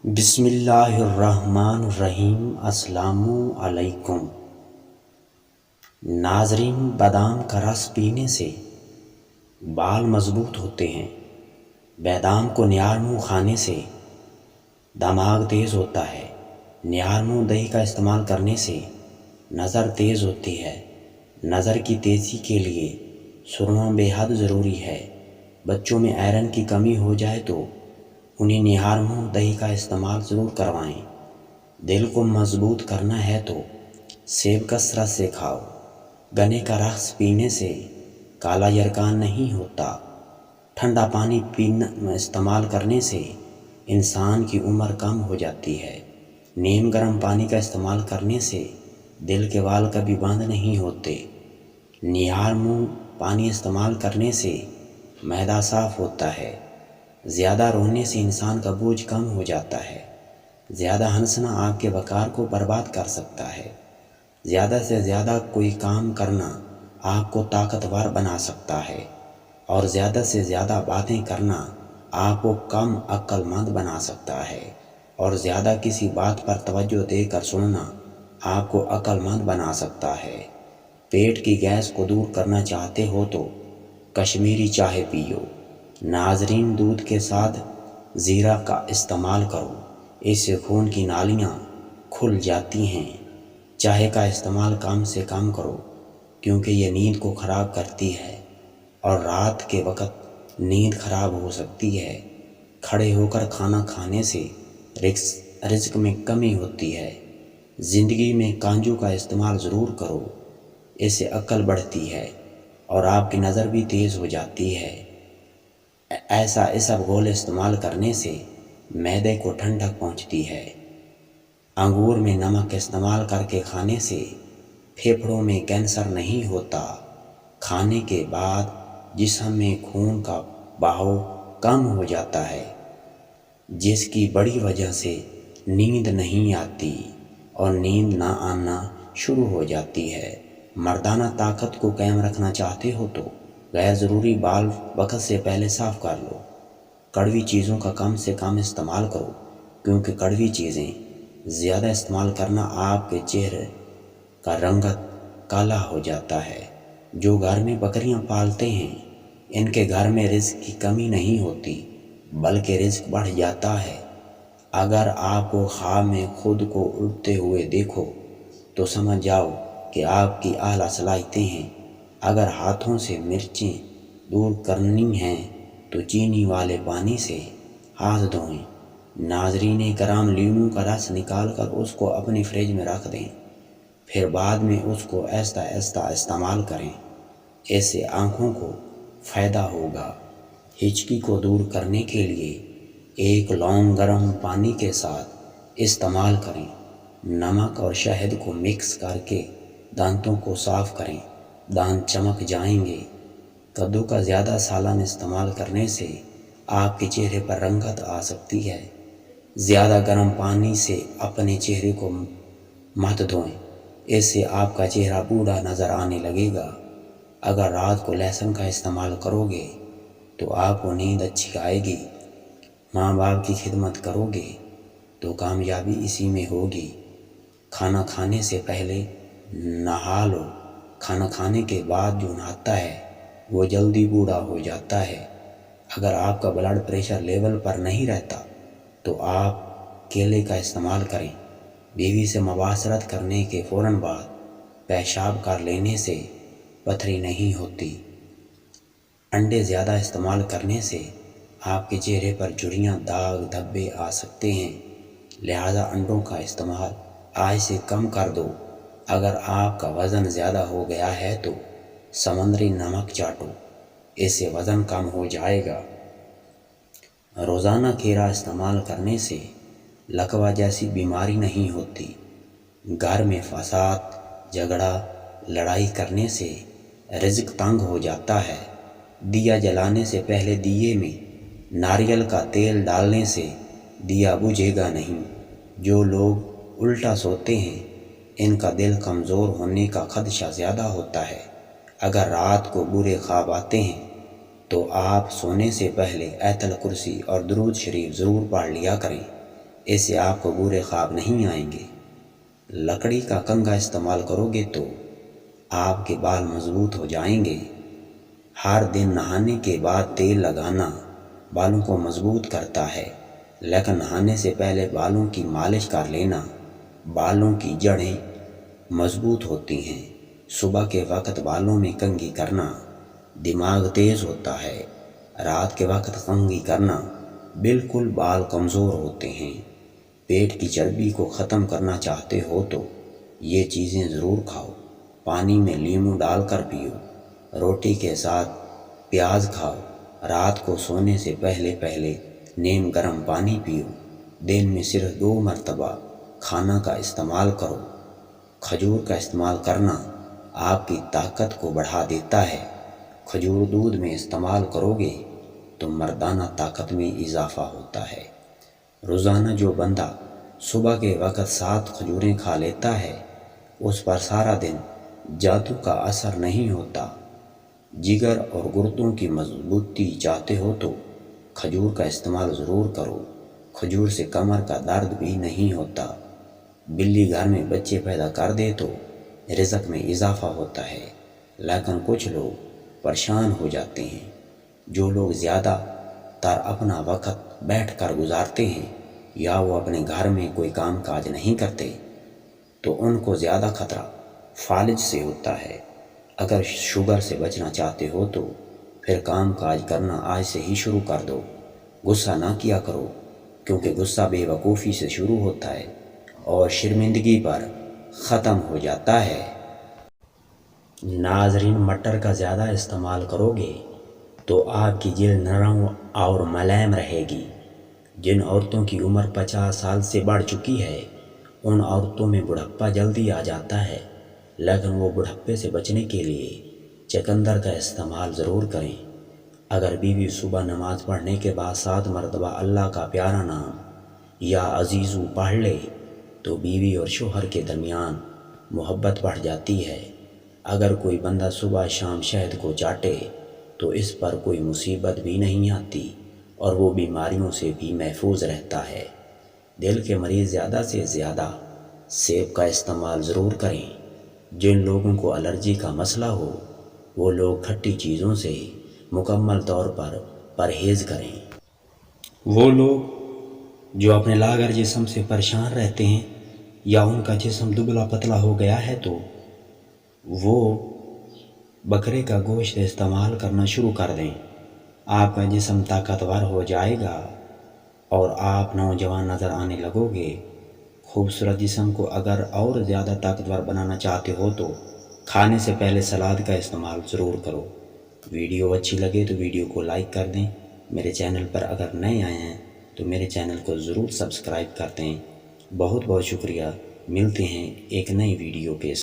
بسم اللہ الرحمن الرحیم۔ السلام علیکم ناظرین، بادام کا رس پینے سے بال مضبوط ہوتے ہیں۔ بادام کو نیار کھانے سے دماغ تیز ہوتا ہے۔ نیار دہی کا استعمال کرنے سے نظر تیز ہوتی ہے۔ نظر کی تیزی کے لیے سرما بے حد ضروری ہے۔ بچوں میں آئرن کی کمی ہو جائے تو انہیں نیار دہی کا استعمال ضرور کروائیں۔ دل کو مضبوط کرنا ہے تو سیب کثرت سے کھاؤ۔ گنے کا رس پینے سے کالا یرقان نہیں ہوتا۔ ٹھنڈا پانی استعمال کرنے سے انسان کی عمر کم ہو جاتی ہے۔ نیم گرم پانی کا استعمال کرنے سے دل کے بال کبھی بند نہیں ہوتے۔ نیار پانی استعمال کرنے سے معدہ صاف ہوتا ہے۔ زیادہ رونے سے انسان کا بوجھ کم ہو جاتا ہے۔ زیادہ ہنسنا آپ کے وقار کو برباد کر سکتا ہے۔ زیادہ سے زیادہ کوئی کام کرنا آپ کو طاقتور بنا سکتا ہے، اور زیادہ سے زیادہ باتیں کرنا آپ کو کم عقل مند بنا سکتا ہے، اور زیادہ کسی بات پر توجہ دے کر سننا آپ کو عقل مند بنا سکتا ہے۔ پیٹ کی گیس کو دور کرنا چاہتے ہو تو کشمیری چائے پیو۔ ناظرین، دودھ کے ساتھ زیرہ کا استعمال کرو، اس سے خون کی نالیاں کھل جاتی ہیں۔ چائے کا استعمال کم سے کم کرو، کیونکہ یہ نیند کو خراب کرتی ہے، اور رات کے وقت نیند خراب ہو سکتی ہے۔ کھڑے ہو کر کھانا کھانے سے رزق میں کمی ہوتی ہے۔ زندگی میں کانجو کا استعمال ضرور کرو، اس سے عقل بڑھتی ہے اور آپ کی نظر بھی تیز ہو جاتی ہے۔ ایسا اسبگول استعمال کرنے سے معدے کو ٹھنڈک پہنچتی ہے۔ انگور میں نمک استعمال کر کے کھانے سے پھیپھڑوں میں کینسر نہیں ہوتا۔ کھانے کے بعد جسم میں خون کا بہاؤ کم ہو جاتا ہے، جس کی بڑی وجہ سے نیند نہیں آتی اور نیند نہ آنا شروع ہو جاتی ہے۔ مردانہ طاقت کو قائم رکھنا چاہتے ہو تو غیر ضروری بال وقت سے پہلے صاف کر لو۔ کڑوی چیزوں کا کم سے کم استعمال کرو، کیونکہ کڑوی چیزیں زیادہ استعمال کرنا آپ کے چہرے کا رنگت کالا ہو جاتا ہے۔ جو گھر میں بکریاں پالتے ہیں، ان کے گھر میں رزق کی کمی نہیں ہوتی، بلکہ رزق بڑھ جاتا ہے۔ اگر آپ کو خواب میں خود کو اڑتے ہوئے دیکھو تو سمجھ جاؤ کہ آپ کی اعلیٰ صلاحیتیں ہیں۔ اگر ہاتھوں سے مرچیں دور کرنی ہیں تو چینی والے پانی سے ہاتھ دھوئیں۔ ناظرین کرام، لیموں کا رس نکال کر اس کو اپنی فریج میں رکھ دیں، پھر بعد میں اس کو آہستہ آہستہ استعمال کریں۔ اس سے آنکھوں کو فائدہ ہوگا۔ ہچکی کو دور کرنے کے لیے ایک لونگ گرم پانی کے ساتھ استعمال کریں۔ نمک اور شہد کو مکس کر کے دانتوں کو صاف کریں، دانت چمک جائیں گے۔ کدو کا زیادہ سالن استعمال کرنے سے آپ کے چہرے پر رنگت آ سکتی ہے۔ زیادہ گرم پانی سے اپنے چہرے کو مت دھوئیں، اس سے آپ کا چہرہ بوڑھا نظر آنے لگے گا۔ اگر رات کو لہسن کا استعمال کرو گے تو آپ کو نیند اچھی آئے گی۔ ماں باپ کی خدمت کرو گے تو کامیابی اسی میں ہوگی۔ کھانا کھانے سے پہلے نہا لو۔ کھانا کھانے کے بعد جو نہاتا ہے وہ جلدی بوڑھا ہو جاتا ہے۔ اگر آپ کا بلڈ پریشر لیول پر نہیں رہتا تو آپ کیلے کا استعمال کریں۔ بیوی سے مباشرت کرنے کے فوراً بعد پیشاب کر لینے سے پتھری نہیں ہوتی۔ انڈے زیادہ استعمال کرنے سے آپ کے چہرے پر جھریاں، داغ، دھبے آ سکتے ہیں، لہذا انڈوں کا استعمال آج سے کم کر دو۔ اگر آپ کا وزن زیادہ ہو گیا ہے تو سمندری نمک چاٹو، اس سے وزن کم ہو جائے گا۔ روزانہ کھیرا استعمال کرنے سے لکوہ جیسی بیماری نہیں ہوتی۔ گھر میں فساد، جھگڑا، لڑائی کرنے سے رزق تنگ ہو جاتا ہے۔ دیا جلانے سے پہلے دیے میں ناریل کا تیل ڈالنے سے دیا بجھے گا نہیں۔ جو لوگ الٹا سوتے ہیں، ان کا دل کمزور ہونے کا خدشہ زیادہ ہوتا ہے۔ اگر رات کو برے خواب آتے ہیں تو آپ سونے سے پہلے آیت الکرسی اور درود شریف ضرور پڑھ لیا کریں۔ اس سے آپ کو برے خواب نہیں آئیں گے۔ لکڑی کا کنگھا استعمال کرو گے تو آپ کے بال مضبوط ہو جائیں گے۔ ہر دن نہانے کے بعد تیل لگانا بالوں کو مضبوط کرتا ہے، لیکن نہانے سے پہلے بالوں کی مالش کر لینا بالوں کی جڑیں مضبوط ہوتی ہیں۔ صبح کے وقت بالوں میں کنگھی کرنا دماغ تیز ہوتا ہے۔ رات کے وقت کنگھی کرنا بالکل بال کمزور ہوتے ہیں۔ پیٹ کی چربی کو ختم کرنا چاہتے ہو تو یہ چیزیں ضرور کھاؤ۔ پانی میں لیموں ڈال کر پیو۔ روٹی کے ساتھ پیاز کھاؤ۔ رات کو سونے سے پہلے نیم گرم پانی پیو۔ دن میں صرف 2 مرتبہ کھانا کا استعمال کرو۔ کھجور کا استعمال کرنا آپ کی طاقت کو بڑھا دیتا ہے۔ کھجور دودھ میں استعمال کرو گے تو مردانہ طاقت میں اضافہ ہوتا ہے۔ روزانہ جو بندہ صبح کے وقت 7 کھجوریں کھا لیتا ہے اس پر سارا دن جادو کا اثر نہیں ہوتا۔ جگر اور گردوں کی مضبوطی چاہتے ہو تو کھجور کا استعمال ضرور کرو۔ کھجور سے کمر کا درد بھی نہیں ہوتا۔ بلی گھر میں بچے پیدا کر دے تو رزق میں اضافہ ہوتا ہے، لیکن کچھ لوگ پریشان ہو جاتے ہیں۔ جو لوگ زیادہ تر اپنا وقت بیٹھ کر گزارتے ہیں یا وہ اپنے گھر میں کوئی کام کاج نہیں کرتے تو ان کو زیادہ خطرہ فالج سے ہوتا ہے۔ اگر شوگر سے بچنا چاہتے ہو تو پھر کام کاج کرنا آج سے ہی شروع کر دو۔ غصہ نہ کیا کرو، کیونکہ غصہ بے وقوفی سے شروع ہوتا ہے اور شرمندگی پر ختم ہو جاتا ہے۔ ناظرین، مٹر کا زیادہ استعمال کرو گے تو آپ کی جلد نرم اور ملائم رہے گی۔ جن عورتوں کی عمر 50 سال سے بڑھ چکی ہے ان عورتوں میں بڑھاپا جلدی آ جاتا ہے، لیکن وہ بڑھاپے سے بچنے کے لیے چقندر کا استعمال ضرور کریں۔ اگر بیوی صبح نماز پڑھنے کے بعد 7 مرتبہ اللہ کا پیارا نام یا عزیزو پڑھ لے تو بیوی اور شوہر کے درمیان محبت بڑھ جاتی ہے۔ اگر کوئی بندہ صبح شام شہد کو چاٹے تو اس پر کوئی مصیبت بھی نہیں آتی اور وہ بیماریوں سے بھی محفوظ رہتا ہے۔ دل کے مریض زیادہ سے زیادہ سیب کا استعمال ضرور کریں۔ جن لوگوں کو الرجی کا مسئلہ ہو وہ لوگ کھٹی چیزوں سے مکمل طور پر پرہیز کریں۔ وہ لوگ جو اپنے لاغر جسم سے پریشان رہتے ہیں یا ان کا جسم دبلا پتلا ہو گیا ہے تو وہ بکرے کا گوشت استعمال کرنا شروع کر دیں۔ آپ کا جسم طاقتور ہو جائے گا اور آپ نوجوان نظر آنے لگو گے۔ خوبصورت جسم کو اگر اور زیادہ طاقتور بنانا چاہتے ہو تو کھانے سے پہلے سلاد کا استعمال ضرور کرو۔ ویڈیو اچھی لگے تو ویڈیو کو لائک کر دیں۔ میرے چینل پر اگر نئے آئے ہیں تو میرے چینل کو ضرور سبسکرائب کر دیں۔ بہت بہت شکریہ۔ ملتے ہیں ایک نئی ویڈیو کے ساتھ۔